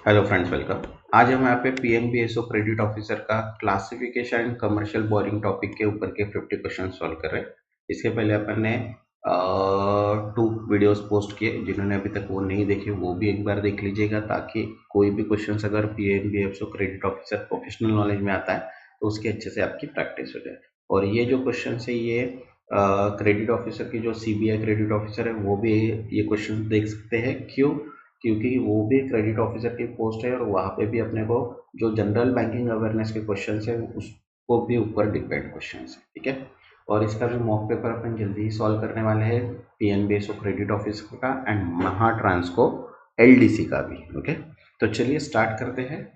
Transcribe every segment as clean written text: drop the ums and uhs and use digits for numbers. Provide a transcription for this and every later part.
Hello friends, welcome. आज हम यहाँ पे पीएमबीएसओ क्रेडिट ऑफिसर का classification and commercial boring topic के ऊपर के 50 क्वेश्चन सॉल्व कर रहे हैं। इसके पहले अपन ने 2 वीडियोस पोस्ट किए। जिन्होंने अभी तक वो नहीं देखे वो भी एक बार देख लीजिएगा, ताकि कोई भी क्वेश्चन अगर पीएमबीएसओ क्रेडिट ऑफिसर प्रोफेशनल नॉलेज में आता है तो उसकी अच्छे से आपकी प्रैक्टिस हो जाए। और ये जो क्वेश्चन है ये क्रेडिट ऑफिसर की जो सीबीआई क्रेडिट ऑफिसर है वो भी ये क्वेश्चन देख सकते हैं। क्यों? क्योंकि वो भी क्रेडिट ऑफिसर की पोस्ट है और वहाँ पे भी अपने को जो जनरल बैंकिंग अवेयरनेस के क्वेश्चन है उसको भी ऊपर डिपेंड क्वेश्चन है, ठीक है। और इसका भी मॉक पेपर अपन जल्दी ही सॉल्व करने वाले हैं, पीएनबीएसओ क्रेडिट ऑफिसर का एंड महाट्रांसको एलडीसी का भी। ओके, तो चलिए स्टार्ट करते हैं।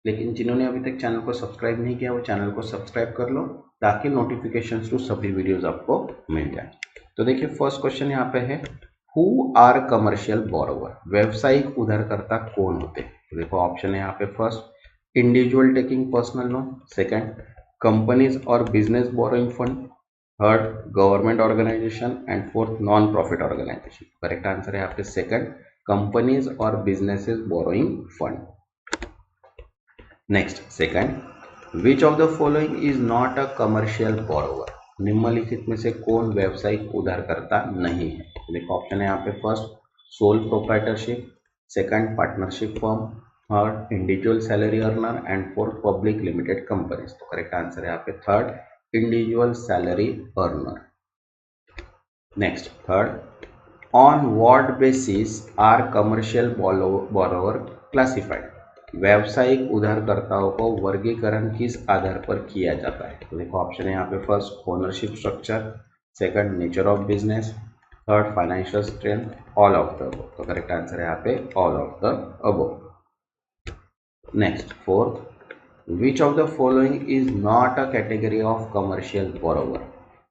लेकिन जिन्होंने अभी तक चैनल को सब्सक्राइब नहीं किया वो चैनल को सब्सक्राइब कर लो, ताकि नोटिफिकेशन थ्रू सभी वीडियोज आपको मिल जाए। तो देखिए फर्स्ट क्वेश्चन यहाँ पे है, हु आर कमर्शियल बोरोवर, व्यावसायिक उधारकर्ता कौन होते हैं? तो देखो ऑप्शन है यहाँ पे, first individual taking personal loan, second companies और business borrowing fund, third government organization and fourth non profit organisation. Correct answer है यहाँ पे सेकंड, कंपनीज और businesses borrowing fund. Next second, which of the following is not a commercial borrower, निम्नलिखित में से कौन व्यावसायिक उधारकर्ता नहीं है? तो देखो ऑप्शन है यहाँ पे, first sole proprietorship, second partnership firm, third individual salary earner and fourth public limited companies. तो करेक्ट आंसर है यहाँ पे third, individual salary earner. Next third, on what basis are commercial borrower classified, व्यावसायिक उधारकर्ताओं को वर्गीकरण किस आधार पर किया जाता है? तो देखो ऑप्शन है यहाँ पे, first ownership structure, second nature of business, third financial strength, all of the above. तो करेक्ट आंसर है यहाँ पे all of the above. Next fourth, which of the following is not a category of commercial borrower,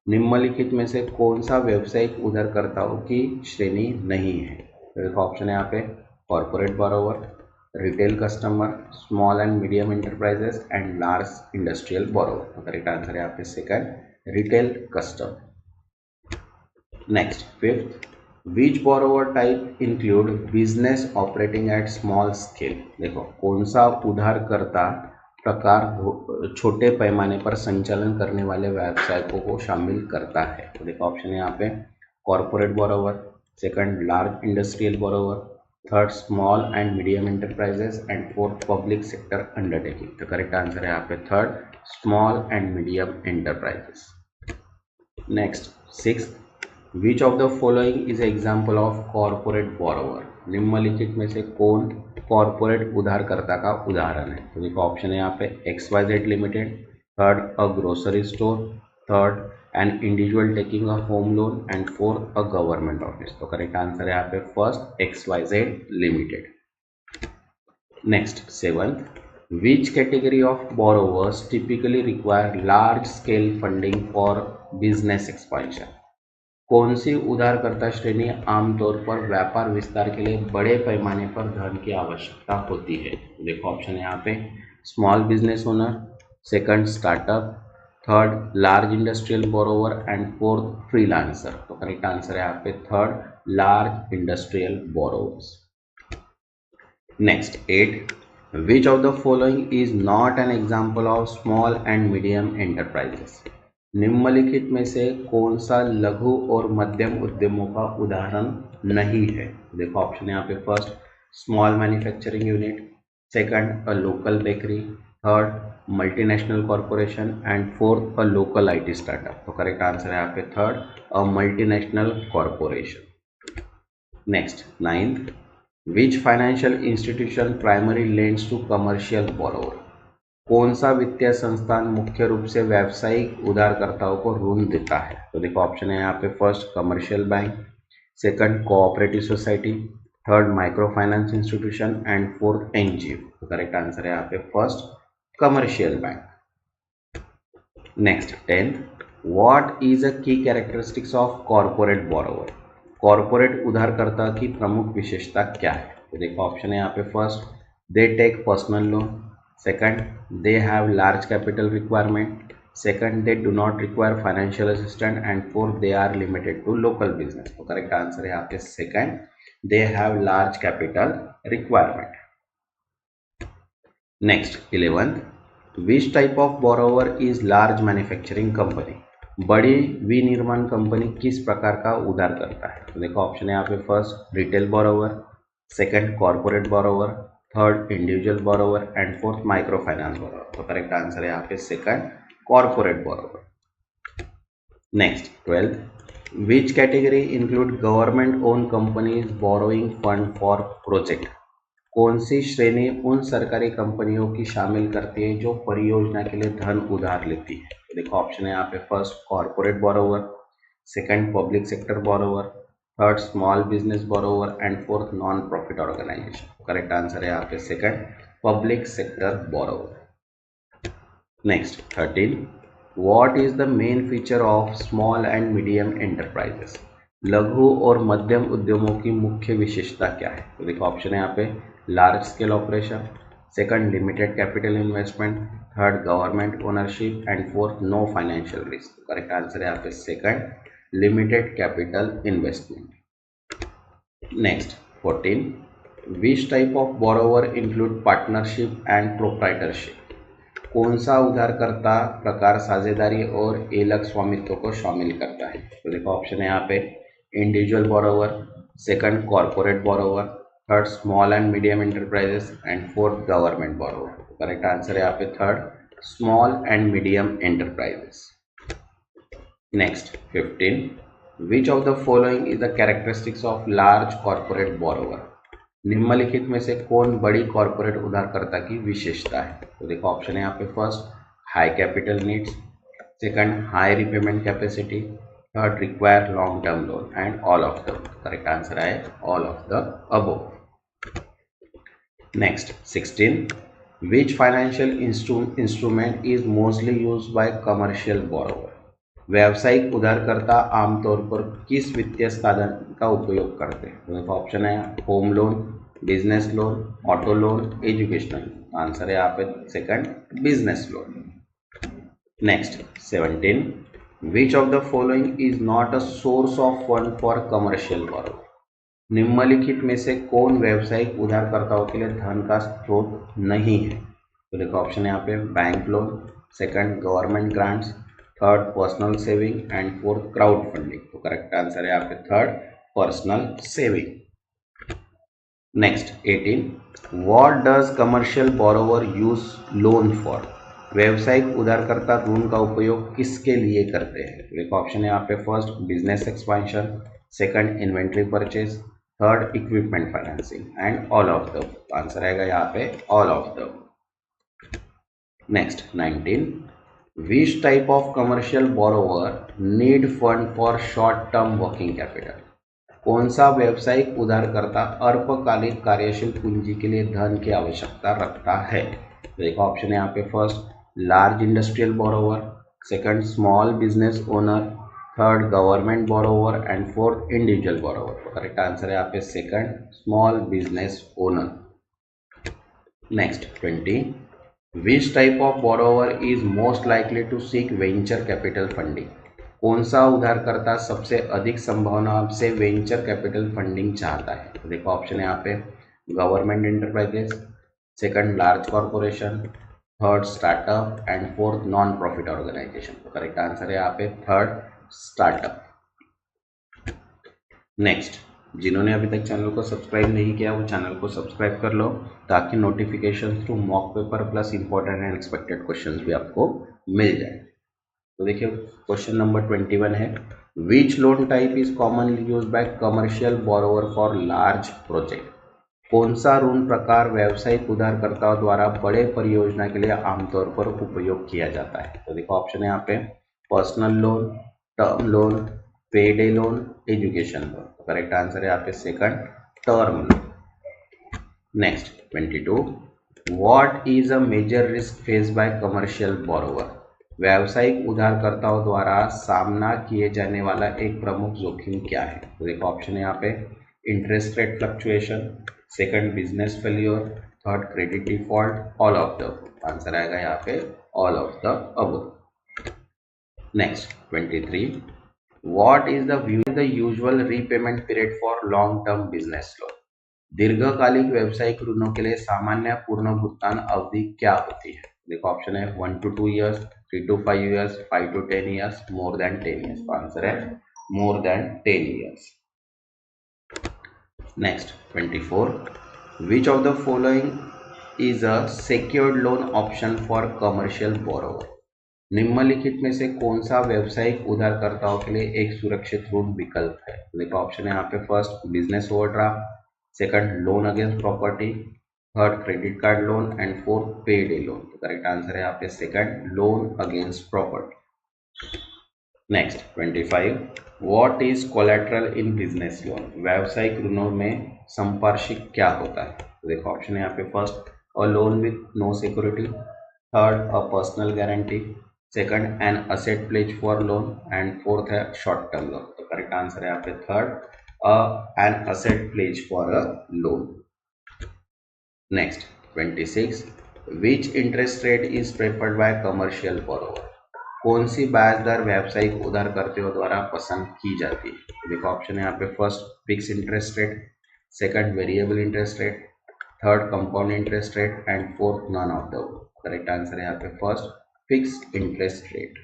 निम्नलिखित में से कौन सा व्यावसायिक उधारकर्ताओं की श्रेणी नहीं है? तो देखो ऑप्शन है यहाँ पे, corporate borrower, retail customer, small and medium enterprises and large industrial borrower. तो करेक्ट आंसर है यहाँ पे second, retail customer. Next fifth, विच borrower type include business operating eight small scale, देखो कौन सा उधारकर्ता प्रकार छोटे पैमाने पर संचालन करने वाले व्यवसायियों को शामिल करता है? तो देखो ऑप्शन है यहाँ पे, corporate borrower, second large industrial borrower, third small and medium enterprises and fourth public sector undertaking. तो करेक्ट आंसर है यहाँ पे third, small and medium enterprises. Next six, which of the following is example of corporate borrower, निम्नलिखित में से कौन corporate उधारकर्ता का उदाहरण है? तो देखो ऑप्शन है यहाँ पे, XYZ limited, third a grocery store, third an individual taking a home loan and fourth a government office. तो करेक्ट आंसर है यहाँ पे first, XYZ limited. Next seventh, which category of borrowers typically require large scale funding for business expansion, कौन सी उधारकर्ता श्रेणी आमतौर पर व्यापार विस्तार के लिए बड़े पैमाने पर धन की आवश्यकता होती है? देखो ऑप्शन है यहाँ पे, small business owner, second startup, third large industrial borrower and fourth freelancer. तो करेक्ट आंसर है यहाँ पे third, large industrial borrowers. Next eight, which of the following is not an example of small and medium enterprises, निम्नलिखित में से कौन सा लघु और मध्यम उद्यमों का उदाहरण नहीं है? देखो ऑप्शन है यहाँ पे, first small manufacturing unit, second a local bakery, third multinational corporation and fourth a local IT startup. तो करेक्ट आंसर है यहाँ पे third, a multinational corporation. Next ninth, which financial institution primary lends to commercial borrower, कौन सा वित्तीय संस्थान मुख्य रूप से व्यावसायिक उधारकर्ताओं को ऋण देता है? तो देखो ऑप्शन है यहाँ पे, first commercial bank, second cooperative society, third micro finance institution and fourth NGO. तो करेक्ट आंसर है यहाँ पे first, commercial bank. Next tenth, what is a key characteristics of corporate borrower, corporate उधारकर्ता की प्रमुख विशेषता क्या है? तो देखो ऑप्शन है यहाँ पे, first they take personal loan, second they have large capital requirement, second they do not require financial assistant and fourth they are limited to local business. तो करेक्ट आंसर है यहाँ पे second, they have large capital requirement. Next 11th, which type of borrower is large manufacturing company, बड़ी विनिर्माण company किस प्रकार का उधार करता है। तो देखो ऑप्शन है यहाँ पे, first retail borrower, second corporate borrower, third individual borrower and fourth micro finance borrower. तो करेक्ट आंसर है यहाँ पे second corporate borrower. Next 12th, which category include government own companies borrowing fund for project, कौन सी श्रेणी उन सरकारी कंपनियों की शामिल करती है जो परियोजना के लिए धन उधार लेती है। तो देखो ऑप्शन है यहाँ पे, first corporate borrower, second public sector borrower, third small business borrower and fourth non profit organisation. Correct answer है यहाँ पे second public sector borrower. Next 13, what is the main feature of small and medium enterprises, लघु और मध्यम उद्यमों की मुख्य विशेषता क्या है। तो देखो ऑप्शन है यहाँ पे, large scale operation, second limited capital investment, third government ownership and fourth no financial risk. Correct answer है यहाँ पे second limited capital investment. Next 14, which type of borrower include partnership and proprietorship, कौन सा उधारकर्ता प्रकार साझेदारी और एलक स्वामित्व को शामिल करता है। तो देखो ऑप्शन है यहाँ पे, individual borrower, second corporate borrower, third small and medium enterprises and fourth government borrower. Correct answer है यहाँ पे third small and medium enterprises. Next 15, which of the following is the characteristics of large corporate borrower, निम्नलिखित में से कौन बड़ी corporate उधारकर्ता की विशेषता है। तो देखो ऑप्शन है यहाँ पे, first high capital needs, second high repayment capacity, third require long term loan and all of the. Correct answer है all of the above. Next 16, which financial instrument is mostly used by commercial borrower, व्यावसायिक उधारकर्ता आमतौर पर किस वित्तीय साधन का उपयोग करते हैं। तो ऑप्शन है, home loan, business loan, auto loan, educational. Answer है यहाँ पे second business loan. Next 17, which of the following is not a source of fund for commercial borrow, निम्नलिखित में से कौन व्यावसायिक उधारकर्ताओं के लिए धन का स्रोत नहीं है। तो देखो ऑप्शन है यहाँ पे, bank loan, second government grants, third personal saving and fourth crowd funding. तो करेक्ट आंसर है यहाँ पे third personal saving. Next 18, what does commercial borrower use loan for, व्यावसायिक उधारकर्ता ऋण का उपयोग किसके लिए करते हैं। देखो ऑप्शन है यहाँ पे, first business expansion, second inventory purchase, third equipment financing and all of the. Answer आएगा यहाँ पे all of the. Next 19, which type of commercial borrower need fund for short term working capital, कौन सा व्यावसायिक उधारकर्ता अल्पकालिक कार्यशील पूंजी के लिए धन की आवश्यकता रखता है। देखो ऑप्शन है यहाँ पे, first large industrial borrower, second small business owner, third government borrower and fourth individual borrower. Correct answer है यहाँ पे second small business owner. Next 20, which type of borrower is most likely to seek venture capital funding, कौन सा उधारकर्ता सबसे अधिक संभावना से वेंचर कैपिटल फंडिंग चाहता है। तो देखो ऑप्शन है यहाँ पे, government enterprises, second large corporation, third startup and fourth non profit organisation. तो करेक्ट आंसर है यहाँ पे थर्ड स्टार्टअप। नेक्स्ट, जिन्होंने अभी तक चैनल को सब्सक्राइब नहीं किया वो चैनल को सब्सक्राइब कर लो ताकि notification through mock paper plus important and expected questions भी आपको मिल जाए। तो देखिए क्वेश्चन नंबर 21 है, which loan type is commonly use by commercial borrower for large project, कौन सा ऋण प्रकार व्यावसायिक उधारकर्ताओं द्वारा बड़े परियोजना के लिए आमतौर पर उपयोग किया जाता है। तो देखो ऑप्शन है यहाँ पे, personal loan, term loan, payday loan, education loan. Correct answer है यहाँ पे second term loan. Next 22, what is a major risk face by commercial borrower, व्यावसायिक उधारकर्ताओं द्वारा सामना किए जाने वाला एक प्रमुख जोखिम क्या है। तो देखो ऑप्शन है यहाँ पे, interest rate fluctuation, second business failure, third credit default, all of the. Answer आएगा यहाँ पे all of the above. Next 23, what is the usual repayment period for long term business loan, दीर्घकालिक व्यावसायिक ऋणों के लिए सामान्य पूर्ण भुगतान अवधि क्या होती है? देखो ऑप्शन है 1 to 2 years, 3 to 5 years, 5 to 10 years, more than 10 years। तो आंसर है more than 10 years। Next 24, which of the following is a secured loan option for commercial borrower? निम्नलिखित में से कौन सा व्यावसायिक उधारकर्ताओं के लिए एक सुरक्षित ऋण विकल्प है? देखो ऑप्शन है यहाँ पे first business overdraft, second loan against property, third credit card loan and fourth पे डे लोन। तो करेक्ट आंसर है यहाँ पे second loan against property. Next 25, what is collateral in business loan? व्यावसायिक ऋणों में संपार्श्विक क्या होता है? तो देखो ऑप्शन है यहाँ पे first a loan with no security, third a personal guarantee, second an asset pledge for loan and fourth है शॉर्ट टर्म लोन। तो करेक्ट आंसर है यहाँ पे third an asset pledge for a loan. Next 26, which interest rate is preferred by commercial borrower? कौन सी ब्याज दर व्यावसायिक उधारकर्ताओं द्वारा पसंद की जाती है? देखो ऑप्शन है यहाँ पे first fix interest rate, second variable interest rate, third compound interest rate and fourth none of the. Correct answer है यहाँ पे first fix interest rate.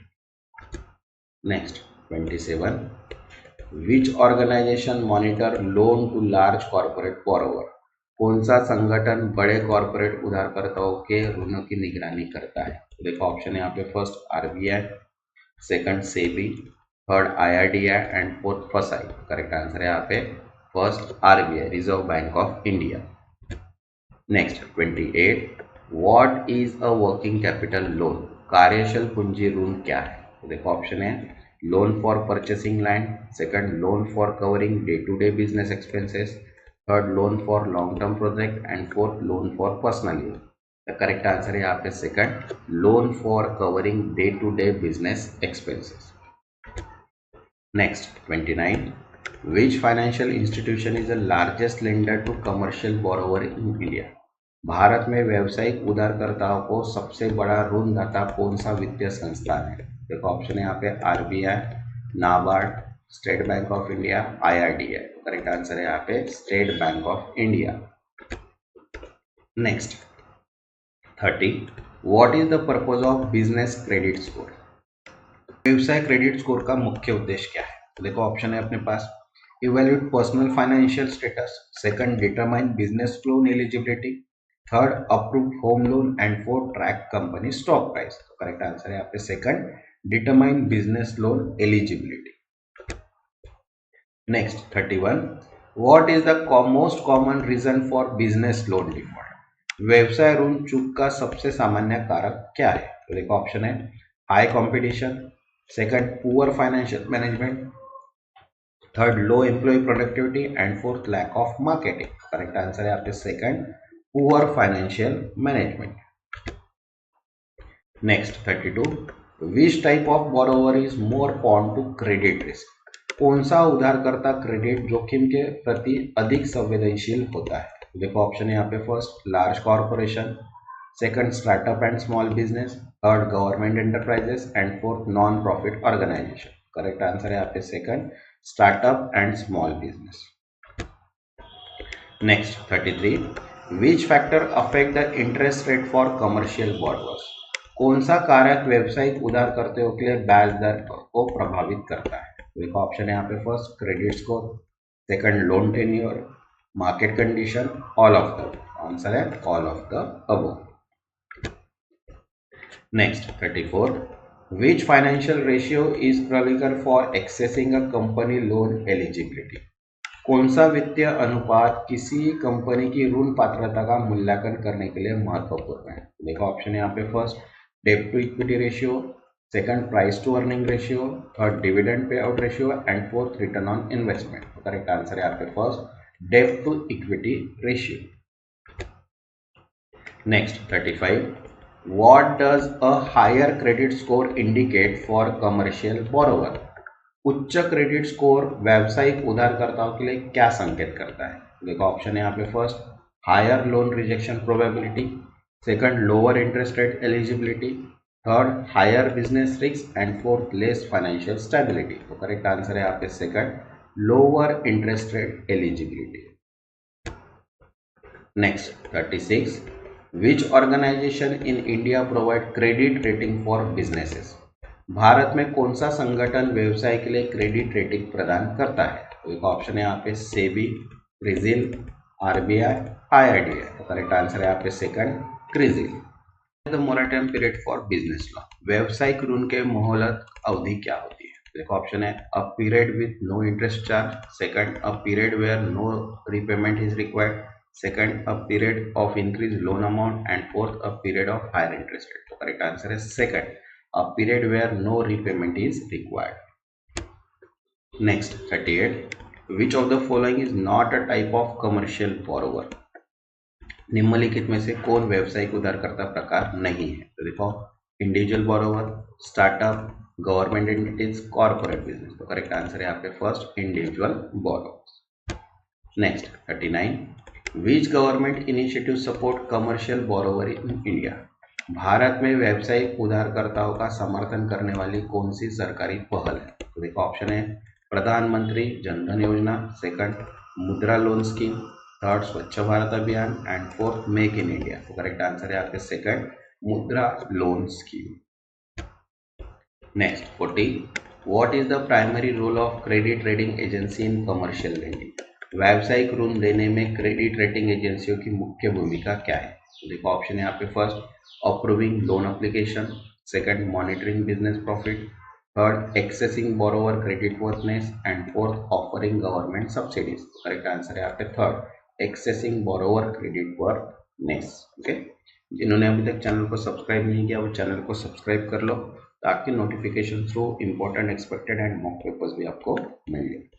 Next 27, which organisation monitor loan to large corporate borrower? कौन सा संगठन बड़े corporate उधारकर्ताओं के ऋणों की निगरानी करता है? देखो ऑप्शन है यहाँ पे first RBI, second SEBI, third IRDI and fourth FSSAI. Correct answer है यहाँ पे first RBI, reserve bank of India. Next 28, what is a working capital loan? कार्यशील पूंजी ऋण क्या है? तो देखो ऑप्शन है loan for purchasing land, second loan for covering day to day business expenses, third loan for long term project and fourth loan for personal use. The correct answer है यहाँ पे second loan for covering day to day business expenses. Next 29, which financial institution is the largest lender to commercial borrower in India? Bharat में व्यावसायिक उधारकर्ताओं को सबसे बड़ा ऋणदाता कौन सा वित्तीय संस्थान है? देखो ऑप्शन है यहाँ पे RBI, NABARD, state bank of India, IRDI. Correct answer है यहाँ पे state bank of India. Next 30, what is the purpose of business credit score? व्यवसाय क्रेडिट स्कोर का मुख्य उद्देश्य क्या है? तो देखो ऑप्शन है अपने पास evaluate personal financial status, second determine business loan eligibility, third approve home loan and fourth track company stock price. तो करेक्ट आंसर है यहाँ पे second determine business loan eligibility. Next 31, what is the most common reason for business loan default? व्यवसाय ऋण चूक का सबसे सामान्य कारक क्या है? तो देखो ऑप्शन है high competition, second poor financial management, third low employee productivity and fourth lack of marketing. Correct answer है आपके second poor financial management. Next 32, which type of borrower is more prone to credit risk? कौन सा उधारकर्ता credit जोखिम के प्रति अधिक संवेदनशील होता है? देखो ऑप्शन है यहाँ पे first large corporation, second startup and small business, third government enterprises and fourth non profit organisation. Correct answer है यहाँ पे second startup and small business. Next 33, which factor affect the interest rate for commercial borrowers? कौन सा कारक व्यावसायिक उधारकर्ताओं के लिए ब्याज दर को प्रभावित करता है? देखो ऑप्शन है यहाँ पे first credit score, second loan tenure, market condition, all of the. Answer है all of the above. Next 34, which financial ratio is practical for accessing a company loan eligibility? कौन सा वित्तीय अनुपात किसी कंपनी की ऋण पात्रता का मूल्यांकन करने के लिए महत्वपूर्ण है? देखो ऑप्शन है यहाँ पे first debt to equity ratio, second price to earning ratio, third dividend pay out ratio and fourth return on investment. तो करेक्ट आंसर है यहाँ पे first debt to equity ratio. Next 35, what does a higher credit score indicate for commercial borrower? उच्च credit score व्यावसायिक उधारकर्ताओं के लिए क्या संकेत करता है? देखो ऑप्शन है यहाँ पे first higher loan rejection probability, second lower interest rate eligibility, third higher business risk and fourth less financial stability. तो करेक्ट आंसर है यहाँ पे second lower interest rate eligibility. Next 36, which organisation in India provide credit rating for businesses? भारत में कौन सा संगठन व्यवसाय के लिए क्रेडिट रेटिंग प्रदान करता है? तो एक ऑप्शन है यहाँ पे सेबी, क्रिजिल, आरबीआई, आईआरडीए। तो करेक्ट आंसर है यहाँ पे second, CRISIL. The moratorium period for business law, व्यवसायिक ऋण के मोहलत अवधि क्या होती है? देखो ऑप्शन है a period with no interest charge, second a period where no repayment is required, second a period of increase loan amount and fourth a period of higher interest rate. तो करेक्ट आंसर है second, a period where no repayment is required. Next 38, which of the following is not a type of commercial borrower? निम्नलिखित में से कौन व्यावसायिक उधारकर्ता प्रकार नहीं है? तो देखो individual borrower, startup, government entities, corporate business. तो करेक्ट आंसर है यहाँ पे first, individual borrower. Next 39, which government initiative support commercial borrower in India? Bharat में व्यावसायिक उधारकर्ताओं का समर्थन करने वाली कौन सी सरकारी पहल है? तो देखो ऑप्शन है प्रधानमंत्री जनधन योजना, second Mudra loan scheme, third Swachh Bharat Abhiyan and fourth make in India. तो करेक्ट आंसर है आपके second, Mudra loan scheme. Next 40, what is the primary role of credit rating agency in commercial lending? व्यावसायिक ऋण देने में क्रेडिट रेटिंग एजेंसियों की मुख्य भूमिका क्या है? तो देखो ऑप्शन है यहाँ पे first approving loan application, second monitoring business profit, third accessing borrower credit वर्थनेस and fourth offering government subsidies. Correct answer है आपके third, accessing borrower credit वर्थनेस। Okay, जिन्होंने अभी तक चैनल को सब्सक्राइब नहीं किया वो चैनल को सब्सक्राइब कर लो ताकि notification through important expected and mock papers भी आपको मिल जाए।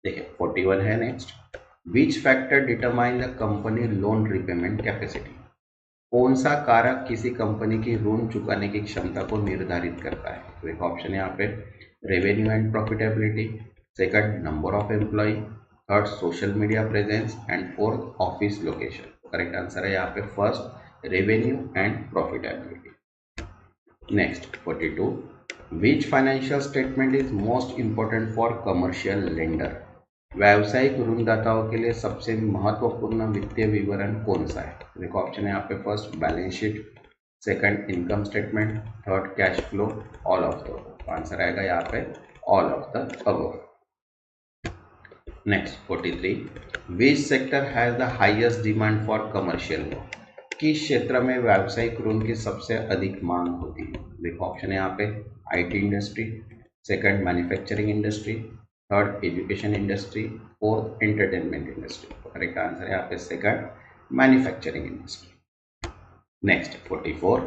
देखिए 41 है next, which factor determine the company loan repayment capacity? कौन सा कारक किसी कंपनी की ऋण चुकाने की क्षमता को निर्धारित करता है? तो एक ऑप्शन है यहाँ पे revenue and profitability, second number of employee, third social media presence and fourth office location. Correct answer है यहाँ पे first, revenue and profitability. Next 42, which financial statement is most important for commercial lender? व्यावसायिक ऋणदाताओं के लिए सबसे महत्वपूर्ण वित्तीय विवरण कौन सा है? देखो ऑप्शन है यहाँ पे first balance sheet, second income statement, third cash flow, all of the. Answer आएगा यहाँ पे all of the above. Next 43, which sector has the highest demand for commercial loan? किस क्षेत्र में व्यावसायिक ऋण की सबसे अधिक मांग होती है? देखो ऑप्शन है यहाँ पे IT industry, second manufacturing industry, third education industry, fourth entertainment industry. तो करेक्ट आंसर है यहाँ पे second, manufacturing industry. Next 44,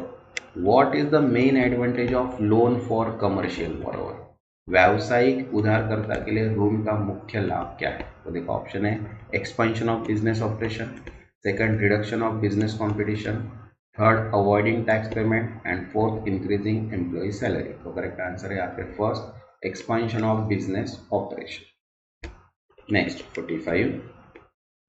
what is the main advantage of loan for commercial borrower? व्यावसायिक उधारकर्ता के लिए ऋण का मुख्य लाभ क्या है? तो देखो ऑप्शन है expansion of business operation, second reduction of business competition, third avoiding tax payment and fourth increasing employee salary. तो करेक्ट आंसर है यहाँ पे first, expansion of business operation. Next 45,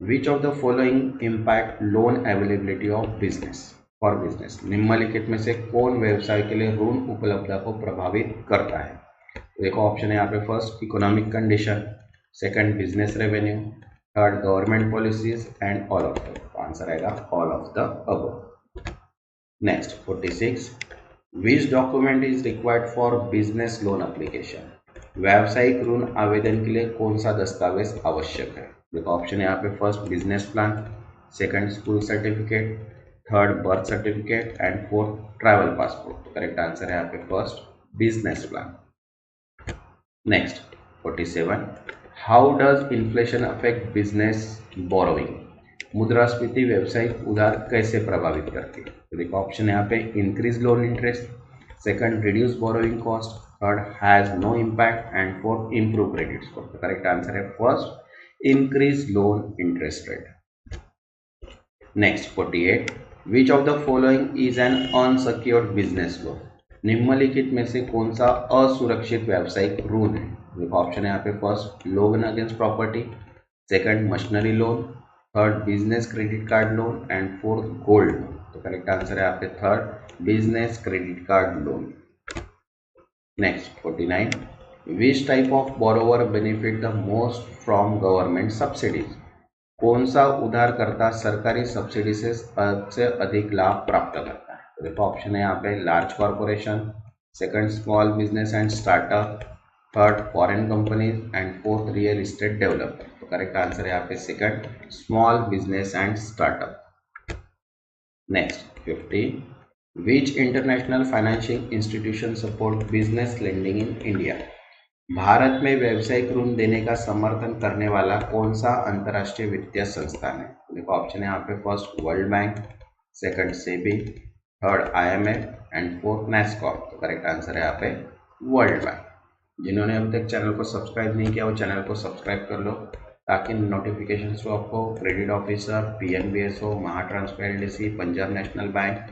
which of the following impact loan availability of business for business? निम्नलिखित में से कौन व्यवसाय के लिए ऋण उपलब्धता को प्रभावित करता है? देखो ऑप्शन है यहाँ पे first economic condition, second business revenue, third government policies and all of the. Answer आएगा all of the above. Next 46, which document is required for business loan application? व्यावसायिक ऋण आवेदन के लिए कौन सा दस्तावेज आवश्यक है? देखो ऑप्शन है यहाँ पे first business plan, second school certificate, third birth certificate and fourth travel passport. तो करेक्ट आंसर है यहाँ पे first, business plan. Next 47, how does inflation affect business borrowing? मुद्रास्फीति व्यावसायिक उधार कैसे प्रभावित करती है? तो देखो ऑप्शन है यहाँ पे increase loan interest, second reduce borrowing cost, third has no impact and fourth improve credit score. तो करेक्ट आंसर है first, increase loan interest rate. Next 48, which of the following is an unsecured business loan? निम्नलिखित में से कौन सा असुरक्षित व्यावसायिक ऋण है? देखो ऑप्शन है यहाँ पे first loan against property, second machinery loan, third business credit card loan and fourth gold loan. तो करेक्ट आंसर है यहाँ पे third, business credit card loan. Next 49, which type of borrower benefit the most from government subsidies? कौन सा उधारकर्ता सरकारी subsidy से सबसे अधिक लाभ प्राप्त करता है? तो देखो ऑप्शन है यहाँ पे large corporation, second small business and startup, third foreign companies and fourth real estate developer. तो करेक्ट आंसर है यहाँ पे second small business and startup. Next 50, which international financial institution support business lending in India? Bharat में व्यावसायिक ऋण देने का समर्थन करने वाला कौन सा अंतर्राष्ट्रीय वित्तीय संस्थान है? देखो ऑप्शन है यहाँ पे first world bank, second SEBI, third IMF and fourth NASSCOM. तो करेक्ट आंसर है यहाँ पे वर्ल्ड बैंक। जिन्होंने अभी तक चैनल को सब्सक्राइब नहीं किया वो चैनल को सब्सक्राइब कर लो ताकि नोटिफिकेशन तो आपको क्रेडिट ऑफिसर, पीएनबीएसओ, महाट्रांसफर LDC, Punjab national bank,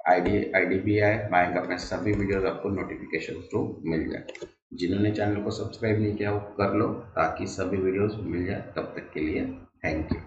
IDBI bank अपने सभी वीडियोस आपको नोटिफिकेशन थ्रू मिल जाए। जिन्होंने चैनल को सब्सक्राइब नहीं किया वो कर लो ताकि सभी वीडियोस मिल जाए। तब तक के लिए थैंक यू।